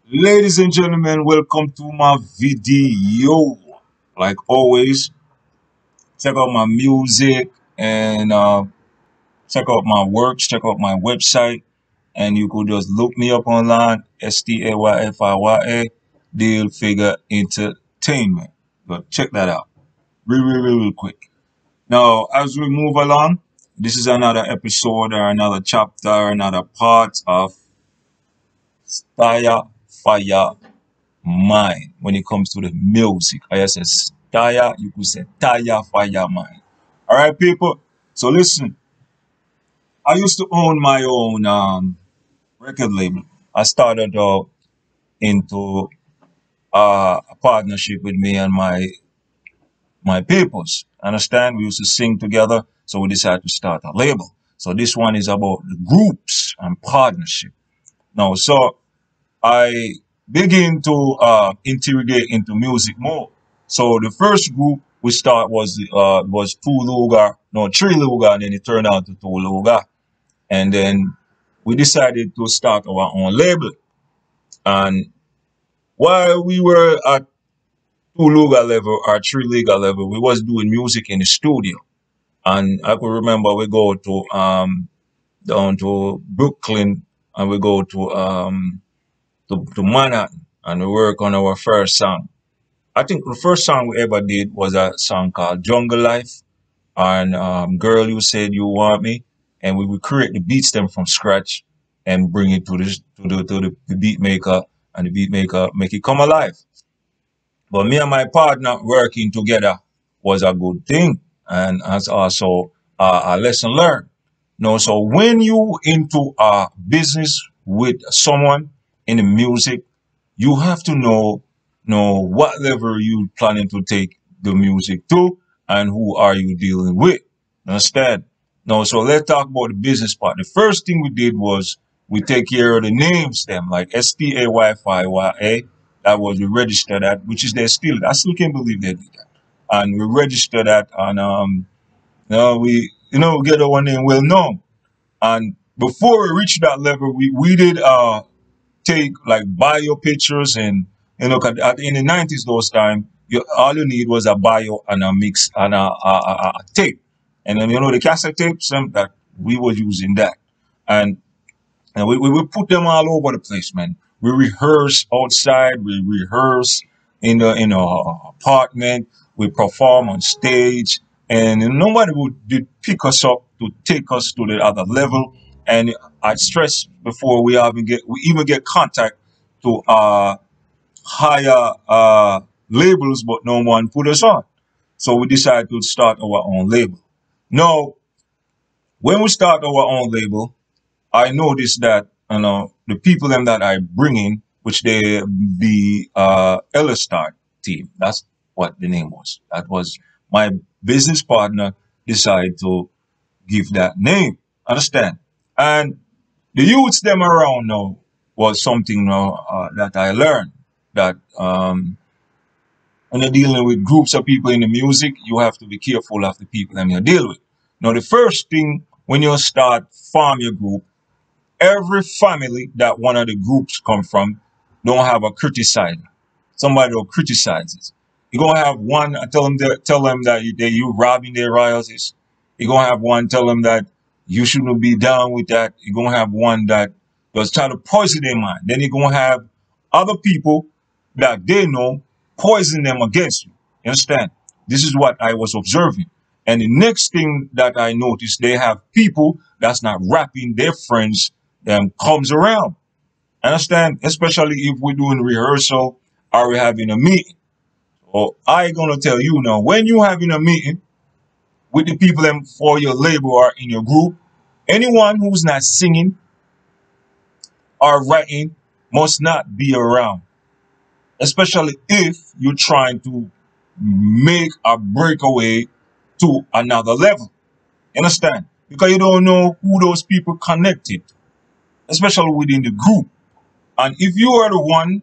Ladies and gentlemen, welcome to my video. Like always, check out my music and check out my works, check out my website, and you could just look me up online, Styafiya, Deal Figure Entertainment. But check that out real quick. Now, as we move along, this is another episode or another chapter, another part of Styafiya mind when it comes to the music. I say tire, you could say tire fire mind. All right, people. So listen, I used to own my own record label. I started out into a partnership with me and my peoples. Understand? We used to sing together, so we decided to start a label. So this one is about the groups and partnership. Now, so I begin to interrogate into music more. So the first group we start was two Luga, no three Luga, and then it turned out to two Luga. And then we decided to start our own label. And while we were at two Luga level or three Liga level, we was doing music in the studio. And I could remember we go to down to Brooklyn and we go to Manhattan and we work on our first song. I think the first song we ever did was a song called Jungle Life and Girl You Said You Want Me. And we would create the beats them from scratch and bring it to the beat maker and the beat maker make it come alive. But me and my partner working together was a good thing and as also a lesson learned. No, so when you into a business with someone in the music, you have to know what level you planning to take the music to and who are you dealing with. Understand? No, so let's talk about the business part. The first thing we did was we take care of the names them like Stayfiya. That was we registered that, which is they still I still can't believe they did that. And we registered that and we get our name well known. And before we reached that level, we did take like bio pictures and in the 90s those time all you need was a bio and a mix and a tape. And then the cassette tapes that we were using that. And we put them all over the place, man. We rehearse outside, we rehearse in our apartment, we perform on stage, and nobody did pick us up to take us to the other level. And I stress before we even get contact to higher labels, but no one put us on. So we decided to start our own label. Now, when we start our own label, I noticed that the people them that I bring in, which they the Ella Star team. That's what the name was. That was my business partner decided to give that name. Understand? And the youths them around now was something that I learned that when you're dealing with groups of people in the music, you have to be careful of the people that you deal with. Now, the first thing when you start form your group, every family that one of the groups come from don't have a criticizer. Somebody will criticize it. You're gonna have one tell them that you robbing their royalties. You're gonna have one tell them that you shouldn't be down with that. You're gonna have one that does try to poison their mind. Then you're gonna have other people that they know poison them against you. You understand? This is what I was observing. And the next thing that I noticed, they have people that's not rapping their friends comes around. Understand? Especially if we're doing rehearsal or we're having a meeting. So I gonna tell you now, when you having a meeting with the people for your label or in your group, anyone who's not singing or writing must not be around. Especially if you're trying to make a breakaway to another level. Understand? Because you don't know who those people connected, especially within the group. And if you are the one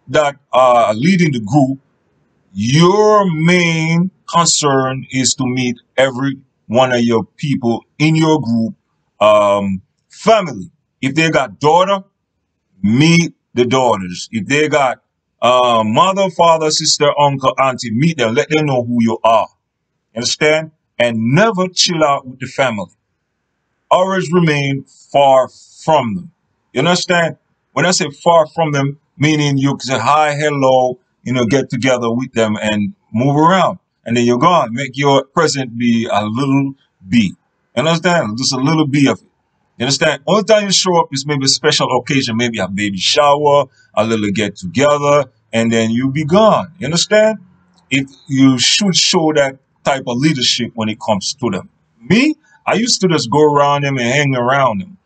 that are leading the group, your main concern is to meet every one of your people in your group family. If they got daughter, meet the daughters. If they got mother, father, sister, uncle, auntie, meet them. Let them know who you are. Understand? And never chill out with the family. Always remain far from them. You understand? When I say far from them, meaning you can say hi, hello, get together with them and move around. And then you're gone. Make your present be a little b. You understand? Just a little b of it. You understand? Only time you show up is maybe a special occasion, maybe a baby shower, a little get together, and then you be gone. You understand? You should show that type of leadership when it comes to them. Me, I used to just go around them and hang around them.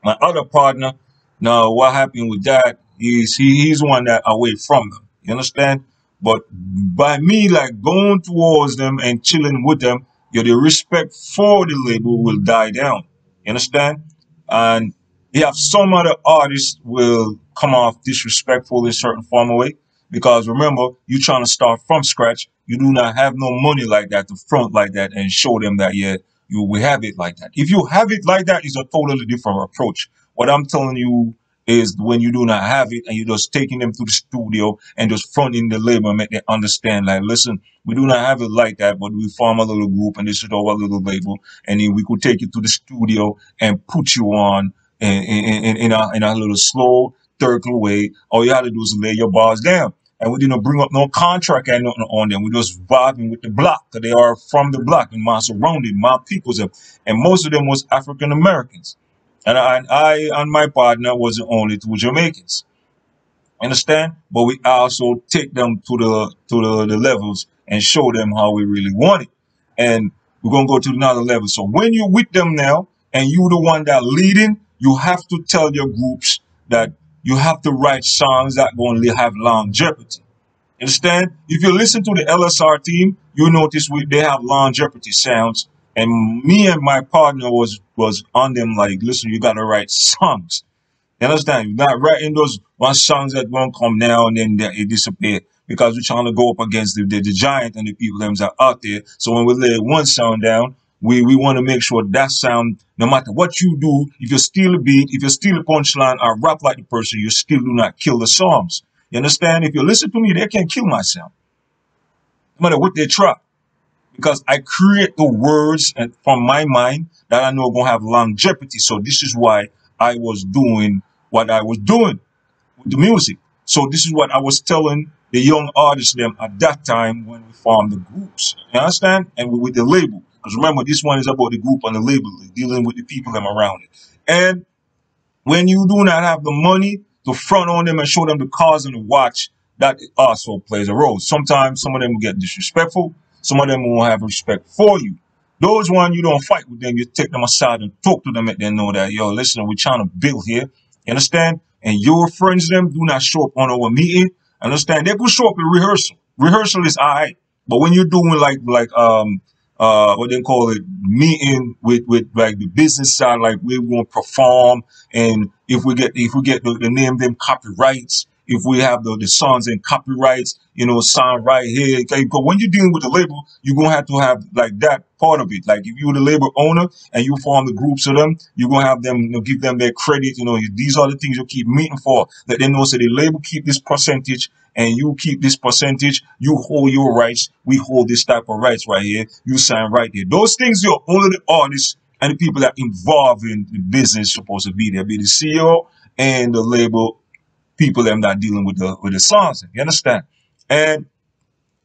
My other partner, now what happened with that is he's one that away from them. You understand? But by me like going towards them and chilling with them, the respect for the label will die down. You understand? And you have some other artists will come off disrespectful in certain form of way. Because remember, you trying to start from scratch. You do not have no money like that to front like that and show them that, yeah, you will have it like that. If you have it like that, it's a totally different approach. What I'm telling you is when you do not have it and you're just taking them to the studio and just fronting the label and make them understand, like, listen, we do not have it like that, but we form a little group and this is our little label. And then we could take you to the studio and put you on in a little slow, third way. All you have to do is lay your bars down. And we didn't bring up no contract and nothing on them. We just vibing with the block. They are from the block and my surrounding, my peoples. And most of them was African Americans. And I and my partner was the only two Jamaicans. Understand? But we also take them to the levels and show them how we really want it. And we're gonna go to another level. So when you're with them now and you're the one that leading, you have to tell your groups that you have to write songs that gonna have longevity. Understand? If you listen to the LSR team, you notice they have longevity sounds. And me and my partner was on them like, listen, you gotta write songs. You understand? You're not writing those one songs that won't come now and then it disappear because we're trying to go up against the giant and the people that are out there. So when we lay one sound down, we want to make sure that sound, no matter what you do, if you steal a beat, if you steal a punchline or rap like the person, you still do not kill the songs. You understand? If you listen to me, they can't kill my sound, no matter what they try. Because I create the words from my mind that I know are going to have longevity. So this is why I was doing what I was doing with the music. So this is what I was telling the young artists them at that time when we formed the groups. You understand? And with the label. Because remember, this one is about the group and the label, dealing with the people them around it. And when you do not have the money to front on them and show them the cars and the watch, that also plays a role. Sometimes some of them will get disrespectful. Some of them won't have respect for you. Those ones, you don't fight with them. You take them aside and talk to them, and they know that, yo, listen, we're trying to build here. You understand? And your friends, them, do not show up on our meeting. Understand? They could show up in rehearsal. Rehearsal is all right. But when you're doing like what they call it, meeting with like the business side, like we want to perform, and if we get the name them copyrights, if we have the songs and copyrights, sound right here. Okay, because when you're dealing with the label, you're gonna have to have like that part of it. Like if you're the label owner and you form the groups of them, you're gonna have them, give them their credit. These are the things you keep meeting for. Let them know so the label keep this percentage and you keep this percentage. You hold your rights. We hold this type of rights right here. You sign right here. Those things are only the artists and the people that involved in the business supposed to be there. Be the CEO and the label people them that dealing with the songs. You understand? And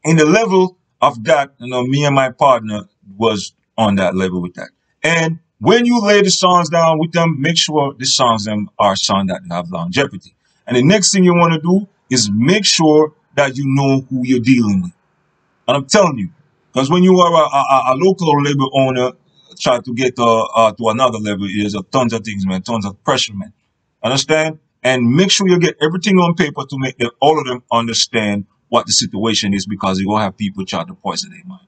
in the level of that, me and my partner was on that level with that. And when you lay the songs down with them, make sure the songs them are songs that have longevity. And the next thing you want to do is make sure that you know who you're dealing with. And I'm telling you, because when you are a local label owner, try to get to another level, there's a tons of things, man, tons of pressure, man. Understand? And make sure you get everything on paper to make all of them understand what the situation is, because you're going to have people try to poison their mind.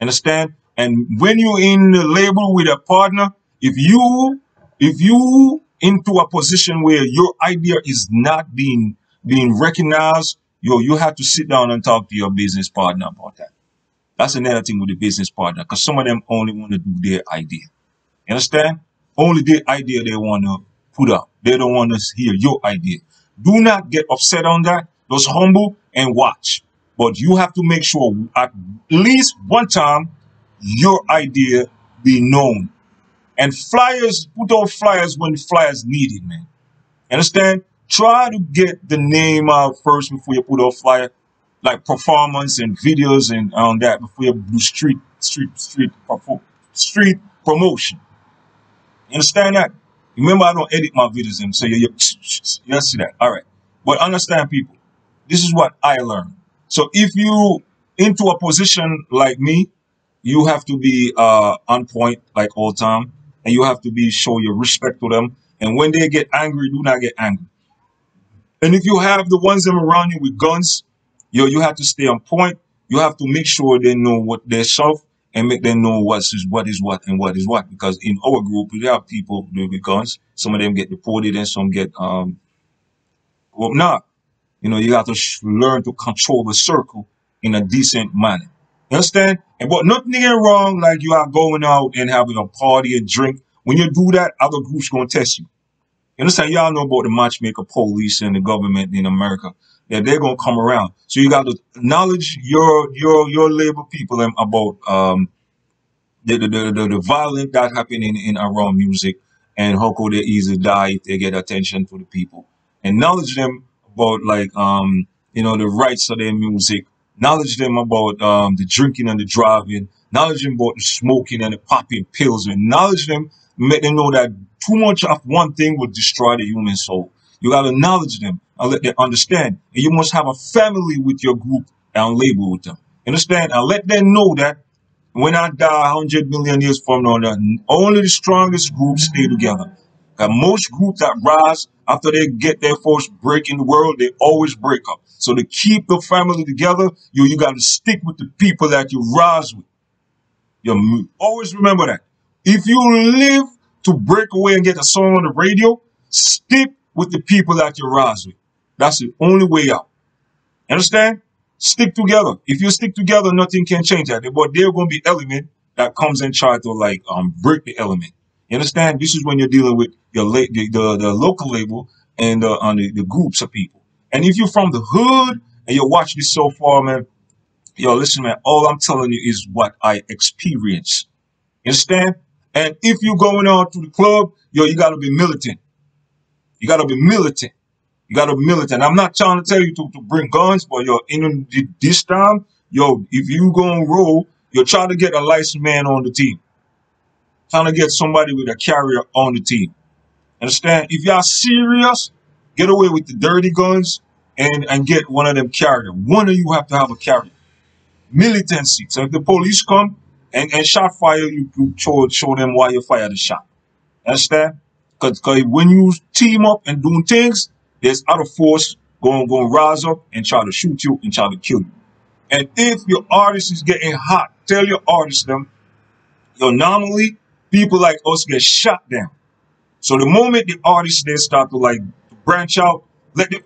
Understand? And when you're in the label with a partner, if you into a position where your idea is not being recognized, you have to sit down and talk to your business partner about that. That's another thing with the business partner, because some of them only want to do their idea. You understand? Only their idea they want to put up. They don't want to hear your idea. Do not get upset on that. Just humble and watch. But you have to make sure at least one time your idea be known. And flyers, put out flyers when flyers needed, man. Understand? Try to get the name out first before you put out flyer, like performance and videos and on that before you do street promotion. You understand that? Remember, I don't edit my videos and so you see that. All right. But understand, people, this is what I learned. So if you into a position like me, you have to be on point like all time, and you have to be show your respect to them. And when they get angry, do not get angry. And if you have the ones them around you with guns, you have to stay on point. You have to make sure they know what they're soft and make them know what is what and what is what. Because in our group, we have people with guns. Some of them get deported and some get well, not. You know, you have to learn to control the circle in a decent manner. You understand? And but nothing ain't wrong like you are going out and having a party and drink. When you do that, other groups gonna test you. You understand? Y'all know about the matchmaker police and the government in America. Yeah, they're gonna come around. So you got to acknowledge your labor people about the violence that happen in around music and how could they easily die if they get attention to the people. Acknowledge them about like the rights of their music. Knowledge them about the drinking and the driving. Knowledge them about the smoking and the popping pills. And knowledge them, make them know that too much of one thing will destroy the human soul. You gotta acknowledge them and let them understand. And you must have a family with your group and label with them. Understand? And let them know that when I die 100 million years from now, only the strongest groups stay together. Most groups that rise after they get their first break in the world, they always break up. So to keep the family together, you got to stick with the people that you rise with. You always remember that. If you live to break away and get a song on the radio, stick with the people that you rise with. That's the only way out. Understand? Stick together. If you stick together, nothing can change that. But there going to be element that comes and try to like break the element. You understand? This is when you're dealing with the local label and the groups of people. And if you're from the hood and you watch this so far, man, yo, listen, man, all I'm telling you is what I experienced. You understand? And if you're going out to the club, yo, you got to be militant. You got to be militant. You got to be militant. I'm not trying to tell you to bring guns, but yo, in this time, yo, if you going to roll, you're trying to get a licensed man on the team. Trying to get somebody with a carrier on the team. Understand? If y'all serious, get away with the dirty guns and get one of them carrier. One of you have to have a carrier. Militancy. So if the police come and shot fire, you show them why you fired the shot. Understand? Because when you team up and doing things, there's other force going to rise up and try to shoot you and try to kill you. And if your artist is getting hot, tell your artist them, normally people like us get shot down. So the moment the artists they start to like branch out, let the